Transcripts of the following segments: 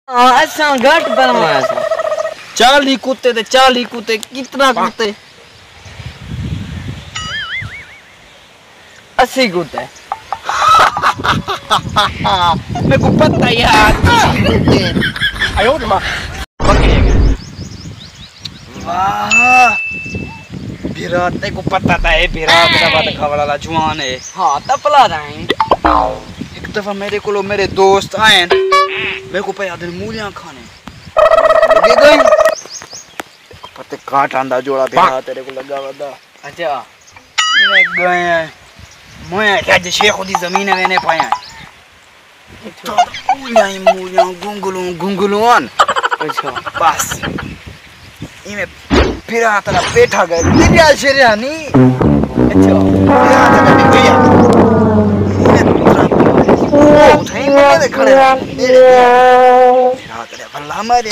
अच्छा घट बनवाया था। 40 कुत्ते थे, 40 कुत्ते। कितना कुत्ते? 80 कुत्ते। मेरे को पता यार। आयो माँ पकड़े गए। वाह विराट, तेरे को पता था ये विराट का बात खबराला जुआन है। हाँ तपला रहे। एक दफा मेरे को मेरे दोस्त आए, मेरे को पे आदमी मूलियां खाने लगे गए। पते काट आंदा जोड़ा विराट तेरे को लगा वदा। अच्छा मैं गए हैं, मैं क्या जे शेख दी जमीन है मैंने पाया। मूलियां गुंगलून। अच्छा बस इमे फिर आता बैठा गए दिया शेरानी। अच्छा भैया उठाई मत खड़े भला मारे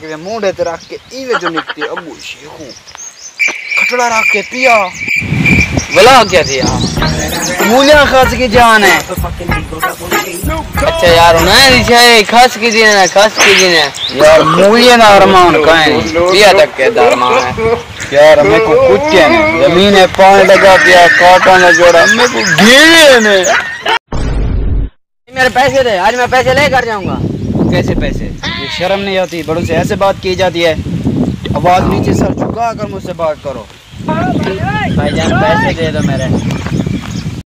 के मुंडे ते रख के इवे जो निकती अबू शेखू खटड़ा रख के पिया। बुला क्या दिया? मूलियां खास की जान है। अच्छा यार ना खास कीजिए ना, खास कीजिए ना यार मूलियां ना अरमान काहे दिया तक के दरमा है यार। मेरे को कुत्ते ने जमीन है पानी लगा दिया, काटा ना जोड़ा मेरे को घेरे ने। मेरे पैसे दे, आज मैं पैसे लेकर जाऊंगा। कैसे पैसे? ये शर्म नहीं आती? बड़ों से ऐसे बात की जाती है? आवाज नीचे सर झुका कर मुझसे बात करो। भाईजान पैसे दे दो मेरे।